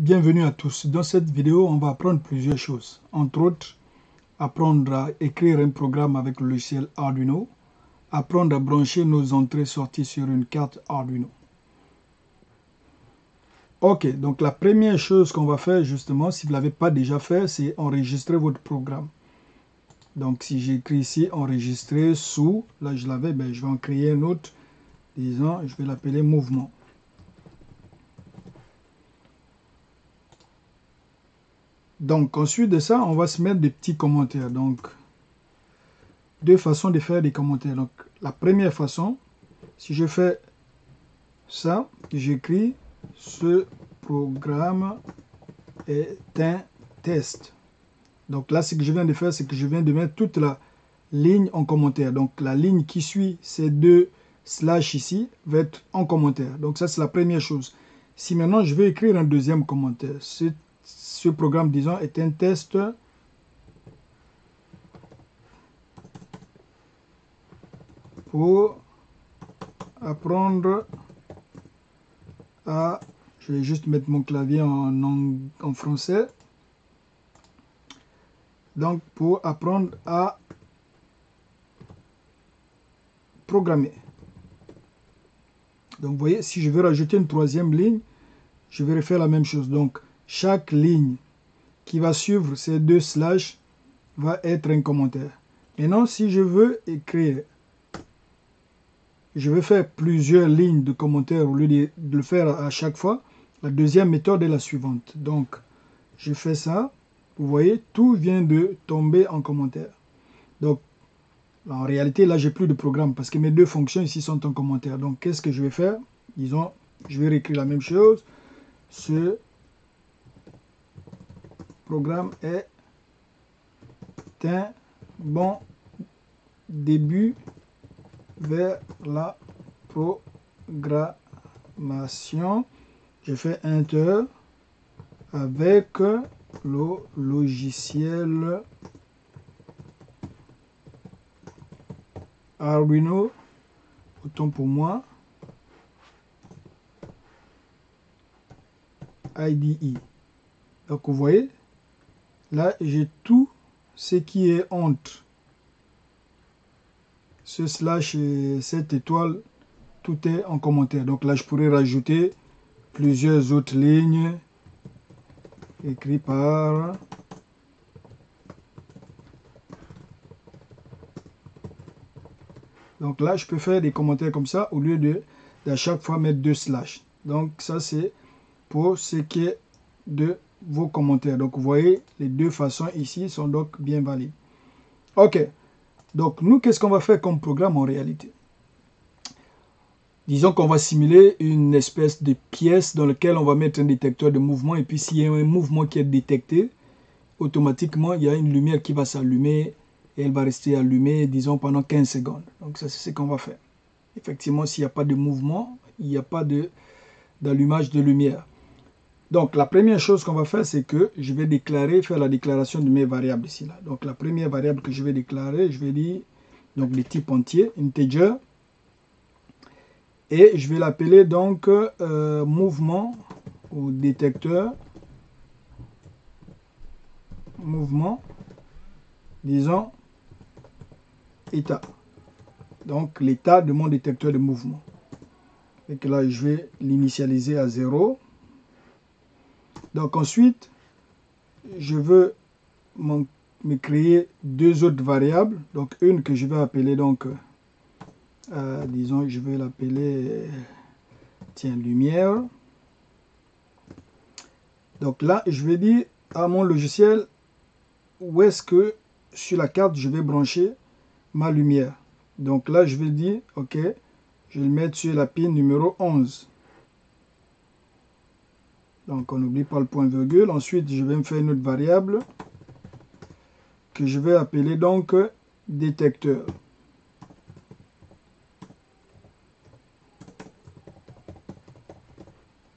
Bienvenue à tous. Dans cette vidéo, on va apprendre plusieurs choses. Entre autres, apprendre à écrire un programme avec le logiciel Arduino, apprendre à brancher nos entrées-sorties sur une carte Arduino. Ok, donc la première chose qu'on va faire justement, si vous ne l'avez pas déjà fait, c'est enregistrer votre programme. Donc si j'écris ici enregistrer sous, là je l'avais, je vais en créer un autre, disons, je vais l'appeler mouvement. Donc ensuite de ça, on va se mettre des petits commentaires. Donc deux façons de faire des commentaires. Donc la première façon, si je fais ça, j'écris ce programme est un test. Donc là, ce que je viens de faire, c'est que je viens de mettre toute la ligne en commentaire. Donc la ligne qui suit ces deux slash ici va être en commentaire. Donc ça, c'est la première chose. Si maintenant je veux écrire un deuxième commentaire, ce programme, disons, est un test pour apprendre à... Je vais juste mettre mon clavier en français. Donc, pour apprendre à programmer. Donc, vous voyez, si je veux rajouter une troisième ligne, je vais refaire la même chose. Donc, chaque ligne qui va suivre ces deux slash va être un commentaire. Maintenant, si je veux écrire, je vais faire plusieurs lignes de commentaires au lieu de le faire à chaque fois. La deuxième méthode est la suivante. Donc, je fais ça. Vous voyez, tout vient de tomber en commentaire. Donc, en réalité, là, j'ai plus de programme parce que mes deux fonctions ici sont en commentaire. Donc, qu'est-ce que je vais faire? Disons, je vais réécrire la même chose. Ce programme est un bon début vers la programmation. Je fais Enter avec le logiciel Arduino, autant pour moi, IDE. Donc vous voyez, là j'ai tout ce qui est entre ce slash et cette étoile, tout est en commentaire. Donc là je pourrais rajouter plusieurs autres lignes écrites par donc là je peux faire des commentaires comme ça au lieu de à chaque fois mettre deux slash. Donc ça c'est pour ce qui est de vos commentaires. Donc vous voyez, les deux façons ici sont donc bien valides. Ok, donc nous qu'est-ce qu'on va faire comme programme en réalité? Disons qu'on va simuler une espèce de pièce dans laquelle on va mettre un détecteur de mouvement, et puis s'il y a un mouvement qui est détecté, automatiquement il y a une lumière qui va s'allumer et elle va rester allumée, disons, pendant 15 secondes. Donc ça c'est ce qu'on va faire. Effectivement, s'il n'y a pas de mouvement, il n'y a pas d'allumage de lumière. Donc la première chose qu'on va faire, c'est que je vais faire la déclaration de mes variables ici. Là. Donc la première variable que je vais déclarer, je vais dire donc de type entier, integer, et je vais l'appeler donc mouvement ou détecteur, mouvement, disons état. Donc l'état de mon détecteur de mouvement. Et que là, je vais l'initialiser à 0. Donc ensuite, je veux me créer deux autres variables. Donc une que je vais appeler donc, disons, je vais l'appeler, tiens, lumière. Donc là, je vais dire à mon logiciel où est-ce que sur la carte je vais brancher ma lumière. Donc là, je vais dire, ok, je vais le mettre sur la pin numéro 11. Donc on n'oublie pas le point virgule. Ensuite, je vais me faire une autre variable que je vais appeler donc détecteur.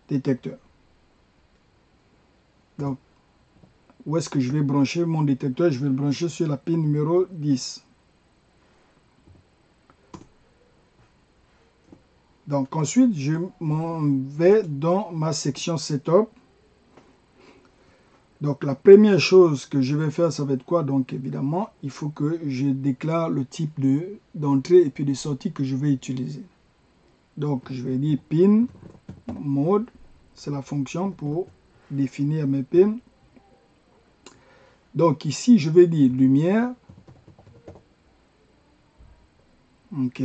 Détecteur. Donc, où est-ce que je vais brancher mon détecteur? Je vais le brancher sur la pin numéro 10. Donc ensuite, je m'en vais dans ma section Setup. Donc la première chose que je vais faire, ça va être quoi? Donc évidemment, il faut que je déclare le type d'entrée et puis de sortie que je vais utiliser. Donc je vais dire pin mode, c'est la fonction pour définir mes pins. Donc ici, je vais dire lumière. OK.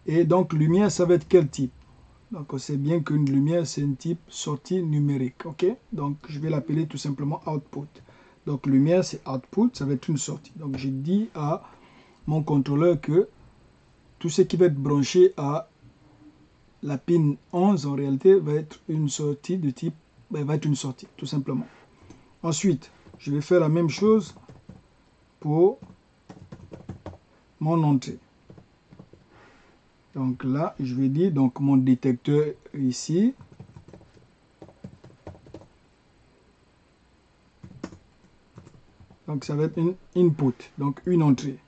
Et donc lumière, ça va être quel type? Donc on sait bien qu'une lumière, c'est un type sortie numérique. OK. Donc je vais l'appeler tout simplement output. Donc lumière, c'est output, ça va être une sortie. Donc je dis à mon contrôleur que tout ce qui va être branché à la pin 11, en réalité, va être une sortie de type, va être une sortie, tout simplement. Ensuite, je vais faire la même chose pour mon entrée. Donc là, je vais dire donc mon détecteur ici. Donc ça va être une input, donc une entrée.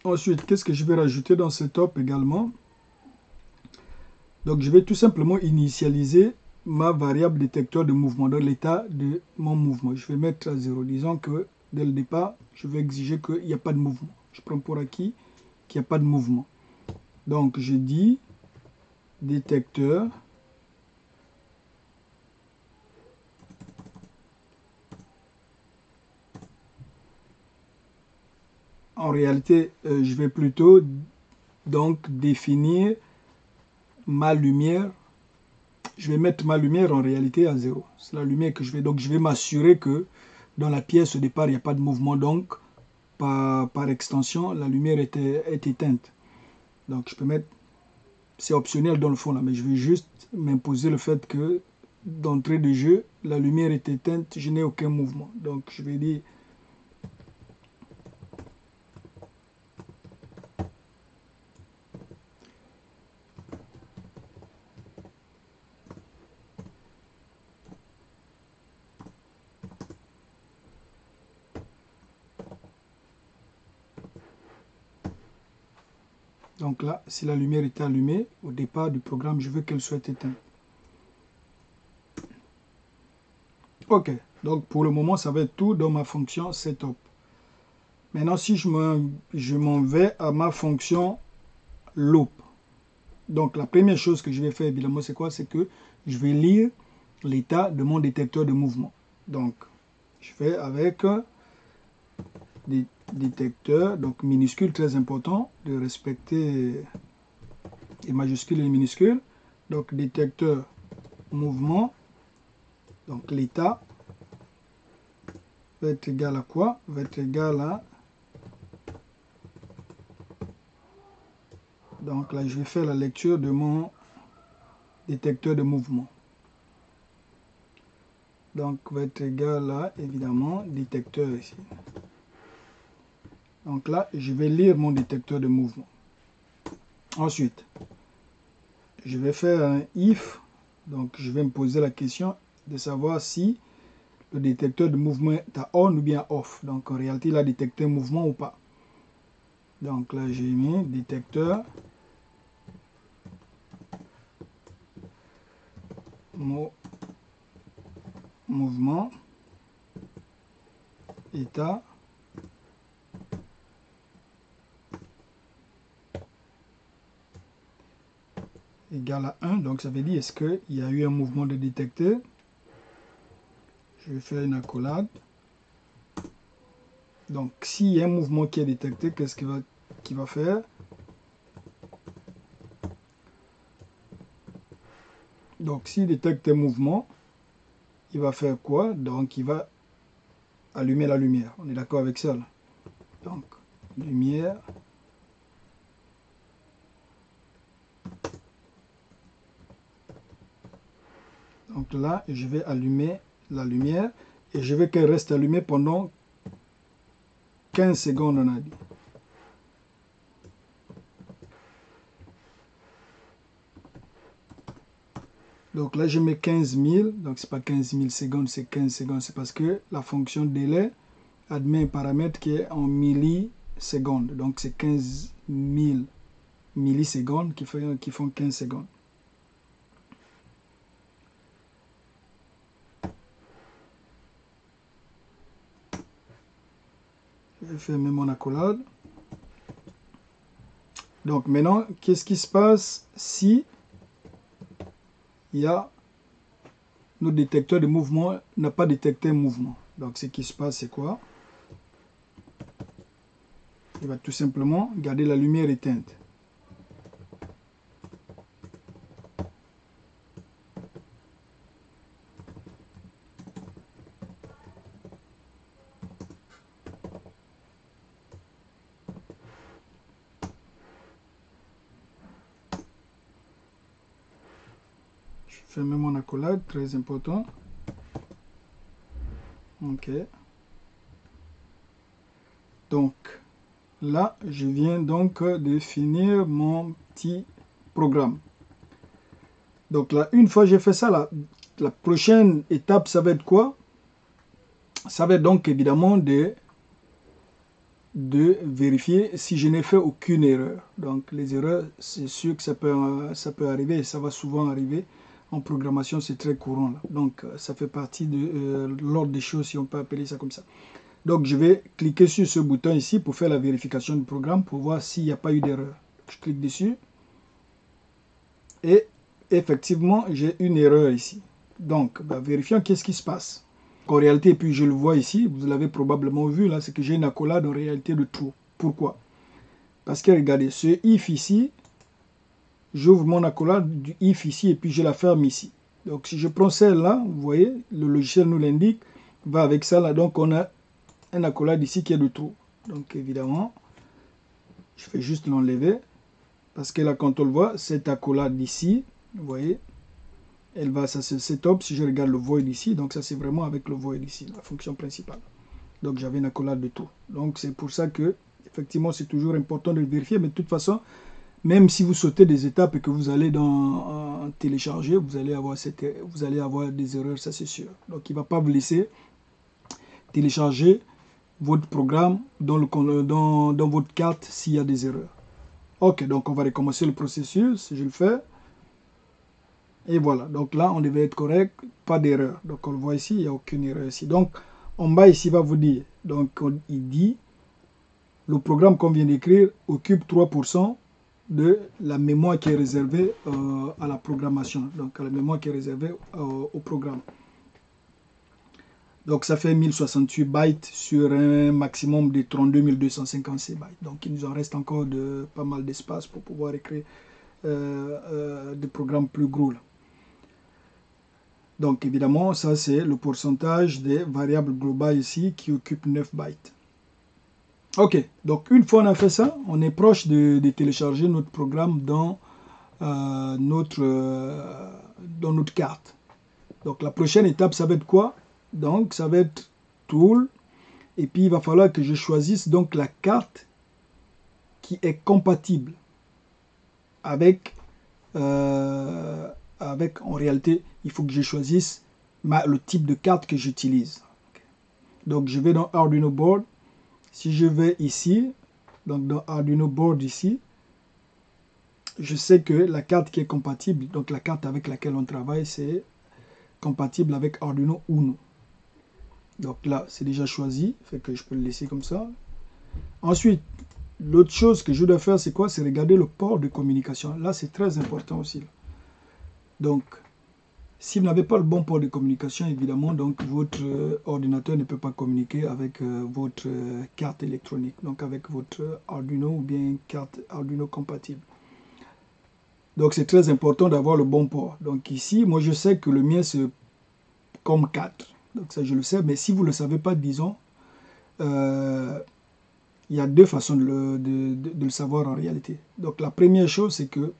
Ensuite, qu'est-ce que je vais rajouter dans ce top également? Donc je vais tout simplement initialiser ma variable détecteur de mouvement, dans l'état de mon mouvement. Je vais mettre à 0. Disons que dès le départ, je vais exiger qu'il n'y a pas de mouvement. Je prends pour acquis qu'il n'y a pas de mouvement. Donc je dis détecteur en réalité, je vais plutôt donc définir ma lumière. Je vais mettre ma lumière en réalité à 0. C'est la lumière que je vais. Donc je vais m'assurer que dans la pièce au départ, il n'y a pas de mouvement. Donc par extension, la lumière est éteinte. Donc je peux mettre, c'est optionnel dans le fond là, mais je vais juste m'imposer le fait que d'entrée de jeu, la lumière est éteinte, je n'ai aucun mouvement. Donc je vais dire donc là, si la lumière est allumée, au départ du programme, je veux qu'elle soit éteinte. Ok, donc pour le moment, ça va être tout dans ma fonction setup. Maintenant, si je m'en vais à ma fonction loop. Donc la première chose que je vais faire, évidemment, c'est quoi? C'est que je vais lire l'état de mon détecteur de mouvement. Donc, je fais avec des détecteurs, donc minuscules, très important de respecter les majuscules et les minuscules. Donc, détecteur mouvement, donc l'état va être égal à quoi? Va être égal à... Donc là, je vais faire la lecture de mon détecteur de mouvement. Donc, va être égal à, évidemment, détecteur ici. Donc là, je vais lire mon détecteur de mouvement. Ensuite, je vais faire un if. Donc, je vais me poser la question de savoir si le détecteur de mouvement est à on ou bien off. Donc, en réalité, il a détecté un mouvement ou pas. Donc là, j'ai mis détecteur mouvement état égal à 1. Donc, ça veut dire est-ce qu'il y a eu un mouvement de détecteur. Je vais faire une accolade. Donc, s'il y a un mouvement qui est détecté, qu'est-ce qu'il va faire? Donc, s'il détecte un mouvement, il va faire quoi? Donc, il va allumer la lumière. On est d'accord avec ça là? Donc, lumière. Donc là, je vais allumer la lumière et je veux qu'elle reste allumée pendant 15 secondes, on a dit. Donc là, je mets 15 000. Donc, ce n'est pas 15 000 secondes, c'est 15 secondes. C'est parce que la fonction délai admet un paramètre qui est en millisecondes. Donc, c'est 15 000 millisecondes qui font 15 secondes. Je vais fermer mon accolade. Donc maintenant, qu'est-ce qui se passe si il y a notre détecteur de mouvement n'a pas détecté un mouvement? Donc ce qui se passe, c'est quoi? Il va tout simplement garder la lumière éteinte. Je ferme mon accolade, très important. Ok. Donc, là, je viens donc de finir mon petit programme. Donc là, une fois que j'ai fait ça, la prochaine étape, ça va être quoi? Ça va être donc évidemment de vérifier si je n'ai fait aucune erreur. Donc les erreurs, c'est sûr que ça peut arriver, et ça va souvent arriver. En programmation, c'est très courant. Là. Donc ça fait partie de l'ordre des choses, si on peut appeler ça comme ça. Donc je vais cliquer sur ce bouton ici pour faire la vérification du programme, pour voir s'il n'y a pas eu d'erreur. Je clique dessus. Et effectivement, j'ai une erreur ici. Donc, vérifions qu'est-ce qui se passe. En réalité, puis je le vois ici, vous l'avez probablement vu, là, c'est que j'ai une accolade en réalité de true. Pourquoi? Parce que regardez, ce if ici, j'ouvre mon accolade du if ici et puis je la ferme ici. Donc si je prends celle-là, vous voyez, le logiciel nous l'indique, va avec ça là, donc on a un accolade ici qui est de true. Donc évidemment, je fais juste l'enlever, parce que là, quand on le voit, cette accolade ici, vous voyez, elle va, ça c'est setup, si je regarde le void ici, donc ça c'est vraiment avec le void ici, la fonction principale. Donc j'avais une accolade de tout. Donc c'est pour ça que, effectivement, c'est toujours important de le vérifier, mais de toute façon, même si vous sautez des étapes et que vous allez dans télécharger, vous allez avoir des erreurs, ça c'est sûr. Donc il ne va pas vous laisser télécharger votre programme dans votre carte s'il y a des erreurs. Ok, donc on va recommencer le processus, je le fais. Et voilà, donc là, on devait être correct, pas d'erreur. Donc on le voit ici, il n'y a aucune erreur ici. Donc en bas ici, il va vous dire, donc il dit, le programme qu'on vient d'écrire occupe 3% de la mémoire qui est réservée à la programmation, donc à la mémoire qui est réservée au programme. Donc ça fait 1068 bytes sur un maximum de 32 256 bytes. Donc il nous en reste encore pas mal d'espace pour pouvoir écrire des programmes plus gros là. Donc évidemment, ça c'est le pourcentage des variables globales ici qui occupent 9 bytes. Ok, donc une fois on a fait ça, on est proche de télécharger notre programme dans notre carte. Donc la prochaine étape, ça va être quoi? Donc ça va être Tool, et puis il va falloir que je choisisse donc la carte qui est compatible avec en réalité, il faut que je choisisse le type de carte que j'utilise. Donc je vais dans Arduino Board. Si je vais ici, donc dans Arduino Board ici, je sais que la carte qui est compatible, donc la carte avec laquelle on travaille, c'est compatible avec Arduino Uno. Donc là, c'est déjà choisi, fait que je peux le laisser comme ça. Ensuite, l'autre chose que je dois faire, c'est quoi? C'est regarder le port de communication. Là, c'est très important aussi. Donc, si vous n'avez pas le bon port de communication, évidemment, donc votre ordinateur ne peut pas communiquer avec votre carte électronique, donc avec votre Arduino ou bien carte Arduino compatible. Donc c'est très important d'avoir le bon port. Donc ici, moi je sais que le mien c'est COM4. Donc ça je le sais, mais si vous ne le savez pas, disons, il y a deux façons de le savoir en réalité. Donc la première chose c'est que,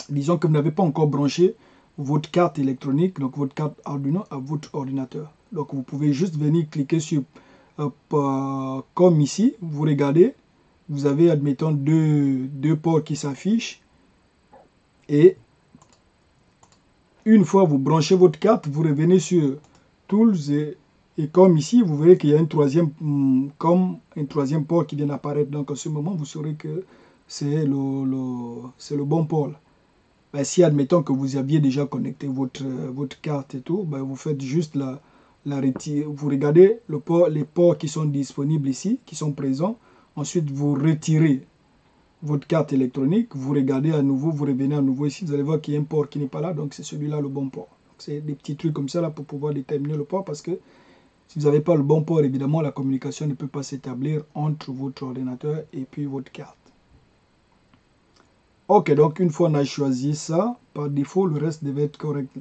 disons que vous n'avez pas encore branché votre carte électronique, donc votre carte Arduino à votre ordinateur. Donc vous pouvez juste venir cliquer sur comme ici, vous regardez, vous avez admettons deux ports qui s'affichent et une fois vous branchez votre carte, vous revenez sur Tools et comme ici, vous verrez qu'il y a un troisième port qui vient d'apparaître. Donc en ce moment, vous saurez que c'est le bon port. Ben, si admettons que vous aviez déjà connecté votre carte et tout, ben, vous faites juste vous regardez les ports qui sont disponibles ici, qui sont présents. Ensuite, vous retirez votre carte électronique, vous regardez à nouveau, vous revenez à nouveau ici, vous allez voir qu'il y a un port qui n'est pas là, donc c'est celui-là le bon port. C'est des petits trucs comme ça là pour pouvoir déterminer le port, parce que si vous n'avez pas le bon port, évidemment, la communication ne peut pas s'établir entre votre ordinateur et puis votre carte. Ok, donc une fois on a choisi ça, par défaut, le reste devait être correct.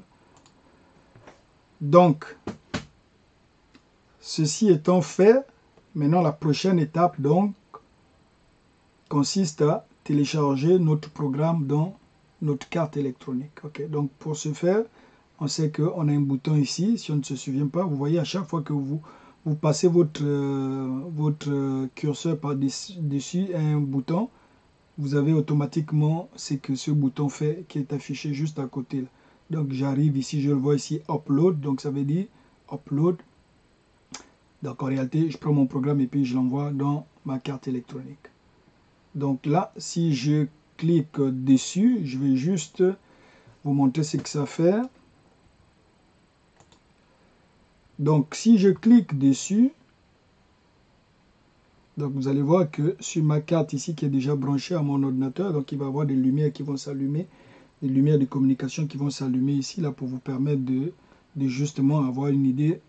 Donc, ceci étant fait, maintenant la prochaine étape donc consiste à télécharger notre programme dans notre carte électronique. Okay? Donc pour ce faire, on sait qu'on a un bouton ici. Si on ne se souvient pas, vous voyez à chaque fois que vous passez votre curseur par-dessus un bouton, vous avez automatiquement ce que ce bouton fait qui est affiché juste à côté. Là. Donc j'arrive ici, je le vois ici, Upload. Donc ça veut dire Upload. Donc en réalité, je prends mon programme et puis je l'envoie dans ma carte électronique. Donc là, si je clique dessus, je vais juste vous montrer ce que ça fait. Donc si je clique dessus, donc vous allez voir que sur ma carte ici qui est déjà branchée à mon ordinateur, donc il va y avoir des lumières qui vont s'allumer, des lumières de communication qui vont s'allumer ici là pour vous permettre de justement avoir une idée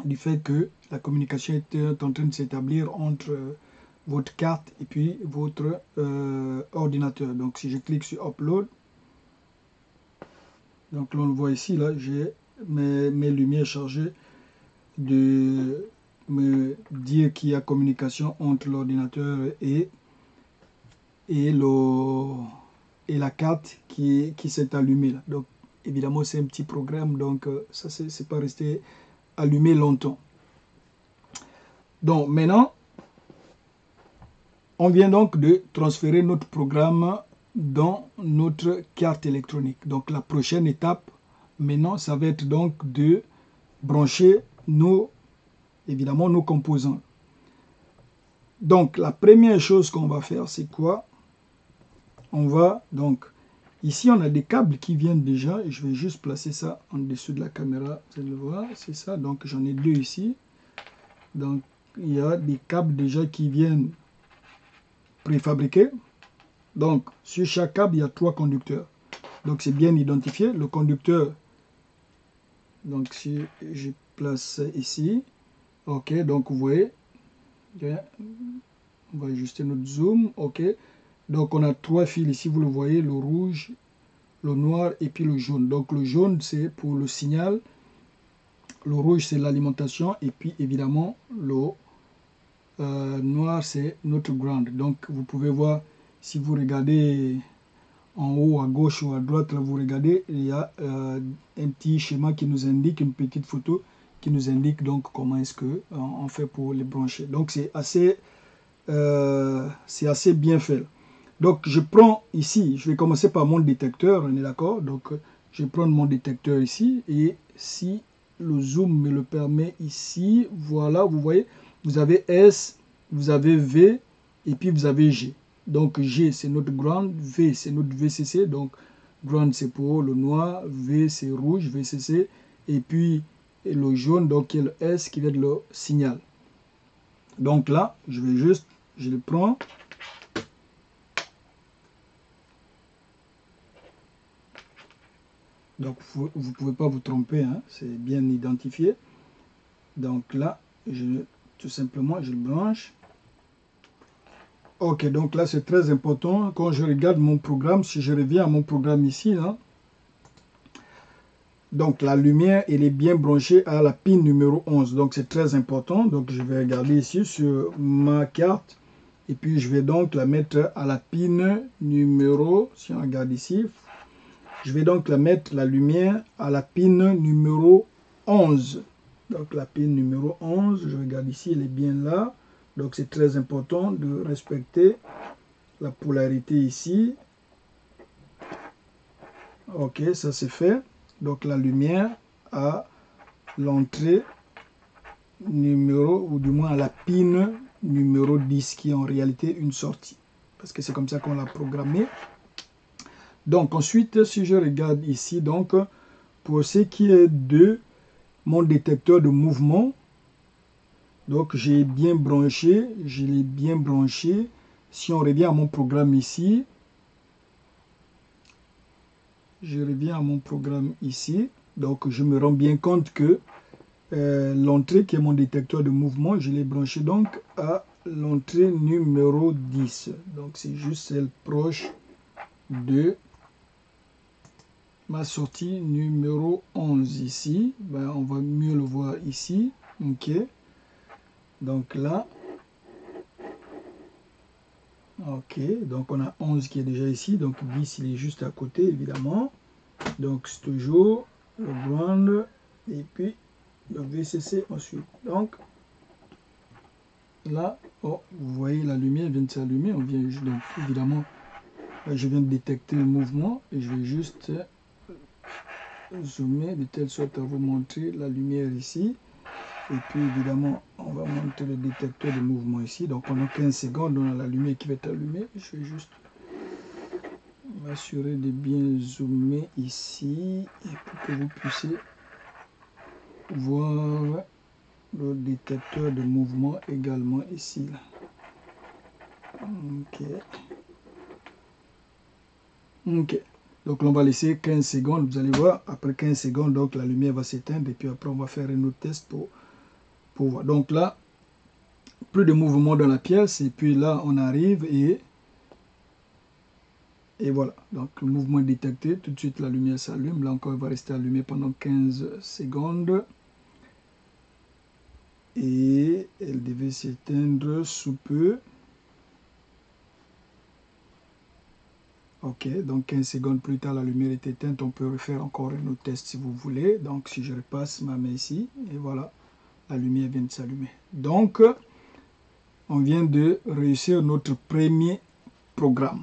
du fait que la communication est en train de s'établir entre votre carte et puis votre ordinateur. Donc si je clique sur Upload, donc là on le voit ici, là j'ai mes lumières chargées de me dire qu'il y a communication entre l'ordinateur et la carte qui s'est allumée là. Donc évidemment c'est un petit programme, donc ça c'est pas resté allumé longtemps. Donc maintenant on vient donc de transférer notre programme dans notre carte électronique. Donc la prochaine étape maintenant ça va être donc de brancher évidemment nos composants. Donc la première chose qu'on va faire c'est quoi? On va donc ici on a des câbles qui viennent déjà et je vais juste placer ça en dessous de la caméra, vous allez le voir, c'est ça. Donc j'en ai deux ici. Donc il y a des câbles déjà qui viennent préfabriqués. Donc sur chaque câble il y a 3 conducteurs. Donc c'est bien identifié. Le conducteur, donc si je place ça ici, ok, donc vous voyez, on va ajuster notre zoom, ok. Donc on a 3 fils ici, vous le voyez, le rouge, le noir et puis le jaune. Donc le jaune c'est pour le signal, le rouge c'est l'alimentation et puis évidemment le noir c'est notre ground. Donc vous pouvez voir, si vous regardez en haut à gauche ou à droite, là, vous regardez, il y a un petit schéma qui nous indique, une petite photo qui nous indique donc comment est-ce que on fait pour les brancher. Donc c'est assez bien fait. Donc je prends ici, je vais commencer par mon détecteur, on est d'accord. Donc je vais prendre mon détecteur ici et si le zoom me le permet ici, voilà, vous voyez, vous avez S, vous avez V et puis vous avez G. Donc G c'est notre ground, V c'est notre VCC, donc ground c'est pour le noir, V c'est rouge, VCC, et puis le jaune, donc il y a le S qui va être le signal. Donc là, je le prends. Donc vous ne pouvez pas vous tromper, hein, c'est bien identifié. Donc là, tout simplement, je le branche. Ok, donc là c'est très important. Quand je regarde mon programme, si je reviens à mon programme ici, là, donc la lumière, elle est bien branchée à la pin numéro 11. Donc c'est très important. Donc je vais regarder ici sur ma carte. Et puis je vais donc la mettre à la pin numéro, si on regarde ici, je vais donc la mettre, la lumière, à la pin numéro 11. Donc la pin numéro 11, je regarde ici, elle est bien là. Donc c'est très important de respecter la polarité ici. Ok, ça c'est fait. Donc la lumière à l'entrée numéro, ou du moins à la pin numéro 10, qui est en réalité une sortie. Parce que c'est comme ça qu'on l'a programmé. Donc ensuite, si je regarde ici, donc pour ce qui est de mon détecteur de mouvement. Donc, j'ai bien branché, je l'ai bien branché. Si on revient à mon programme ici, je reviens à mon programme ici. Donc, je me rends bien compte que l'entrée qui est mon détecteur de mouvement, je l'ai branché donc à l'entrée numéro 10. Donc, c'est juste celle proche de ma sortie numéro 11 ici. Ben, on va mieux le voir ici. OK. Donc là, OK. Donc, on a 11 qui est déjà ici. Donc, 10, il est juste à côté, évidemment. Donc, c'est toujours le ground et puis le VCC ensuite. Donc, là, oh, vous voyez la lumière vient de s'allumer. On vient donc évidemment, là, je viens de détecter le mouvement et je vais juste zoomer de telle sorte à vous montrer la lumière ici. Et puis évidemment, on va monter le détecteur de mouvement ici. Donc pendant 15 secondes, on a la lumière qui va être allumée. Je vais juste m'assurer de bien zoomer ici et pour que vous puissiez voir le détecteur de mouvement également ici. Là. OK. OK. Donc là, on va laisser 15 secondes. Vous allez voir, après 15 secondes, donc la lumière va s'éteindre. Et puis après, on va faire un autre test pour voir. Donc là, plus de mouvement dans la pièce. Et puis là, on arrive et voilà. Donc le mouvement est détecté. Tout de suite, la lumière s'allume. Là encore, elle va rester allumée pendant 15 secondes. Et elle devait s'éteindre sous peu. OK, donc 15 secondes plus tard, la lumière est éteinte. On peut refaire encore un autre test si vous voulez. Donc, si je repasse ma main ici, et voilà, la lumière vient de s'allumer. Donc, on vient de réussir notre premier programme.